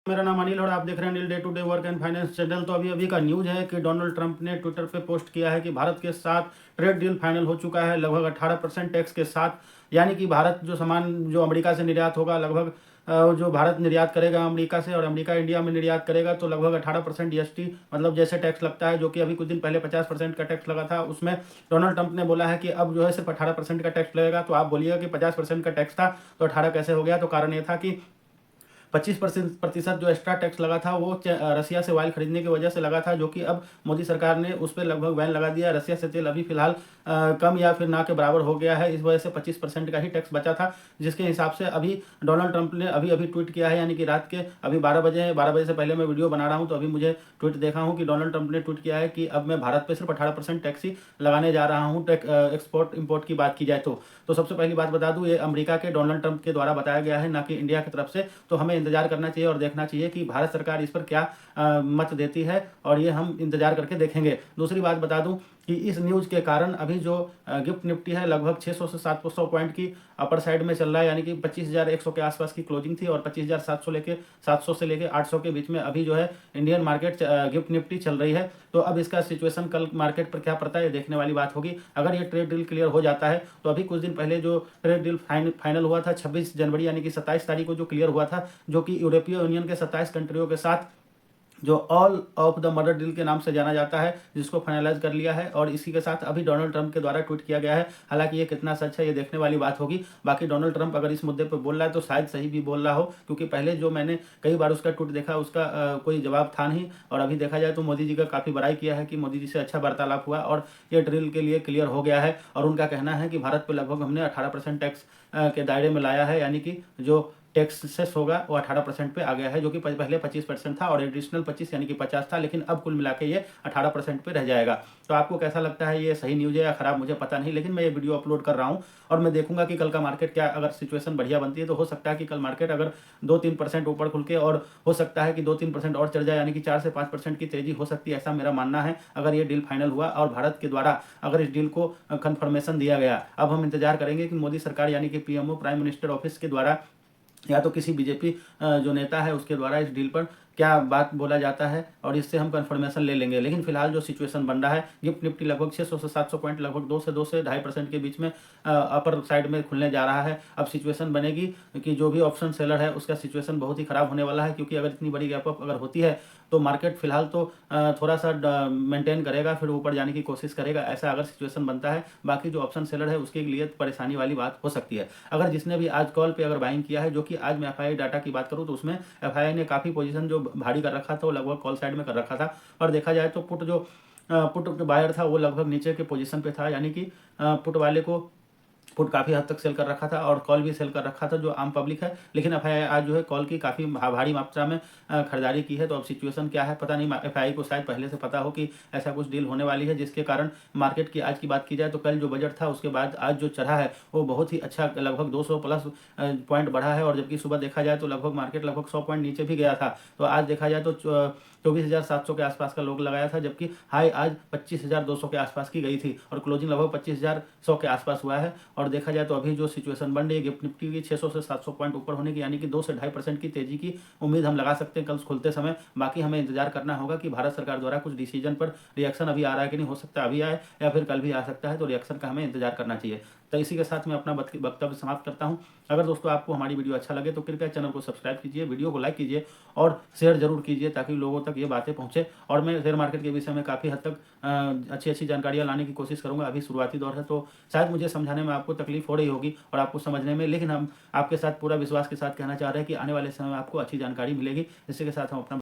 मेरा नाम अनिल और आप देख रहे हैं Anil day to day work and finance channel. तो अभी का न्यूज़ है कि डोनाल्ड ट्रंप ने ट्विटर पे पोस्ट किया है कि भारत के साथ ट्रेड डील फाइनल हो चुका है लगभग 18% टैक्स के साथ। यानी कि भारत जो सामान जो अमेरिका से निर्यात होगा लगभग जो भारत निर्यात करेगा अमेरिका से और अमेरिका इंडिया में निर्यात करेगा तो लगभग 18% जीएसटी मतलब जैसे टैक्स लगता है, जो कि अभी कुछ दिन पहले 50% का टैक्स लगा था। उसमें डोनाल्ड ट्रंप ने बोला है कि अब जो है सिर्फ 18% का टैक्स लगेगा। तो आप बोलिएगा कि 50% का टैक्स था तो 18 कैसे हो गया? तो कारण ये था कि 25% जो एक्स्ट्रा टैक्स लगा था वो रसिया से ऑयल खरीदने की वजह से लगा था, जो कि अब मोदी सरकार ने उस पर लगभग बैन लगा दिया। रसिया से तेल अभी फिलहाल कम या फिर ना के बराबर हो गया है। इस वजह से 25% का ही टैक्स बचा था, जिसके हिसाब से अभी डोनाल्ड ट्रंप ने अभी ट्वीट किया है, यानी कि रात के अभी 12 बजे है। 12 बजे से पहले मैं वीडियो बना रहा हूँ तो अभी मुझे ट्वीट देखा हूँ कि डोनाल्ड ट्रंप ने ट्वीट किया है कि अब मैं भारत पर सिर्फ 18% टैक्स ही लगाने जा रहा हूँ एक्सपोर्ट इम्पोर्ट की बात की जाए तो सबसे पहली बात बता दूं, ये अमेरिका के डोनाल्ड ट्रंप के द्वारा बताया गया है, ना कि इंडिया की तरफ से। तो हमें इंतजार करना चाहिए और देखना चाहिए कि भारत सरकार इस पर क्या मत देती है, और ये हम इंतजार करके देखेंगे। दूसरी बात बता दूं कि इस न्यूज़ के कारण अभी जो गिफ्ट निफ्टी है लगभग 600 से 700 पॉइंट की अपर साइड में चल रहा है, यानी कि 25,100 के आसपास की क्लोजिंग थी और 25,700 से लेके 800 के बीच में अभी जो है इंडियन मार्केट गिफ्ट निफ्टी चल रही है। तो अब इसका सिचुएशन कल मार्केट पर क्या पड़ता है ये देखने वाली बात होगी। अगर ये ट्रेड डील क्लियर हो जाता है तो अभी कुछ दिन पहले जो ट्रेड डील फाइनल हुआ था 26 जनवरी यानी कि 27 तारीख को जो क्लियर हुआ था, जो कि यूरोपीय यूनियन के 27 कंट्रियों के साथ जो all of the murder deal के नाम से जाना जाता है, जिसको फाइनलाइज कर लिया है। और इसी के साथ अभी डोनाल्ड ट्रंप के द्वारा ट्वीट किया गया है। हालांकि ये कितना सच है ये देखने वाली बात होगी। बाकी डोनाल्ड ट्रंप अगर इस मुद्दे पर बोल रहा है तो शायद सही भी बोल रहा हो, क्योंकि पहले जो मैंने कई बार उसका ट्वीट देखा उसका कोई जवाब था नहीं। और अभी देखा जाए तो मोदी जी का काफ़ी बड़ाई किया है कि मोदी जी से अच्छा वार्तालाप हुआ और ये ड्रिल के लिए क्लियर हो गया है। और उनका कहना है कि भारत पर लगभग हमने 18% टैक्स के दायरे में लाया है, यानी कि जो टैक्स सेस होगा वो 18% पे आ गया है, जो कि पहले 25% था और एडिशनल 25 यानी कि 50 था, लेकिन अब कुल मिला के ये 18% पे रह जाएगा। तो आपको कैसा लगता है, ये सही न्यूज़ है या खराब, मुझे पता नहीं, लेकिन मैं ये वीडियो अपलोड कर रहा हूँ और मैं देखूंगा कि कल का मार्केट क्या, अगर सिचुएशन बढ़िया बनती है तो हो सकता है कि कल मार्केट अगर 2-3% ऊपर खुल के, और हो सकता है कि 2-3% और चढ़ जाए, यानी कि 4 से 5% की तेजी हो सकती है, ऐसा मेरा मानना है अगर ये डील फाइनल हुआ और भारत के द्वारा अगर इस डील को कन्फर्मेशन दिया गया। अब हम इंतजार करेंगे कि मोदी सरकार यानी कि पीएमओ प्राइम मिनिस्टर ऑफिस के द्वारा या तो किसी बीजेपी जो नेता है उसके द्वारा इस डील पर क्या बात बोला जाता है, और इससे हम कंफर्मेशन ले लेंगे। लेकिन फिलहाल जो सिचुएशन बन रहा है, गिफ्ट निफ्टी लगभग 600 से 700 पॉइंट लगभग 2 से 2.5% के बीच में अपर साइड में खुलने जा रहा है। अब सिचुएशन बनेगी कि जो भी ऑप्शन सेलर है उसका सिचुएशन बहुत ही खराब होने वाला है, क्योंकि अगर इतनी बड़ी गैप अप अगर होती है तो मार्केट फिलहाल तो थोड़ा सा मेंटेन करेगा, फिर ऊपर जाने की कोशिश करेगा, ऐसा अगर सिचुएशन बनता है। बाकी जो ऑप्शन सेलर है उसके लिए परेशानी वाली बात हो सकती है। अगर जिसने भी आज कॉल पे अगर बाइंग किया है, जो कि आज मैं एफआईआई डाटा की बात करूं तो उसमें एफआईआई ने काफ़ी पोजीशन जो भारी कर रखा था वो लगभग कॉल साइड में कर रखा था। और देखा जाए तो पुट बायर था वो लगभग नीचे के पोजीशन पे था, यानी कि पुट वाले को पुट काफ़ी हद तक सेल कर रखा था और कॉल भी सेल कर रखा था जो आम पब्लिक है। लेकिन एफआईआई आज जो है कॉल की काफ़ी भारी मात्रा में खरीदारी की है। तो अब सिचुएशन क्या है पता नहीं, एफआईआई को शायद पहले से पता हो कि ऐसा कुछ डील होने वाली है, जिसके कारण मार्केट की आज की बात की जाए तो कल जो बजट था उसके बाद आज जो चढ़ा है वो बहुत ही अच्छा लगभग 200 प्लस पॉइंट बढ़ा है। और जबकि सुबह देखा जाए तो लगभग मार्केट लगभग 100 पॉइंट नीचे भी गया था। तो आज देखा जाए तो 24,700 के आसपास का लोग लगाया था, जबकि हाई आज 25,200 के आसपास की गई थी और क्लोजिंग लगभग 25,100 के आसपास हुआ है। और देखा जाए तो अभी जो सिचुएशन बन रही है गिफ्ट निफ्टी की 600 से 700 पॉइंट ऊपर होने की, यानी कि 2 से 2.5% की तेजी की उम्मीद हम लगा सकते हैं कल खुलते समय। बाकी हमें इंतजार करना होगा कि भारत सरकार द्वारा कुछ डिसीजन पर रिएक्शन अभी आ रहा है कि नहीं, हो सकता है अभी आए या फिर कल भी आ सकता है। तो रिएक्शन का हमें इंतजार करना चाहिए। तो इसी के साथ मैं अपना वक्तव्य समाप्त करता हूं। अगर दोस्तों आपको हमारी वीडियो अच्छा लगे तो कृपया चैनल को सब्सक्राइब कीजिए, वीडियो को लाइक कीजिए और शेयर जरूर कीजिए, ताकि लोगों तक ये बातें पहुंचे। और मैं शेयर मार्केट के विषय में काफ़ी हद तक अच्छी अच्छी जानकारियाँ लाने की कोशिश करूँगा। अभी शुरुआती दौर है तो शायद मुझे समझाने में आपको तकलीफ हो रही होगी और आपको समझने में, लेकिन हम आपके साथ पूरा विश्वास के साथ कहना चाह रहे हैं कि आने वाले समय में आपको अच्छी जानकारी मिलेगी। इसी के साथ हम अपना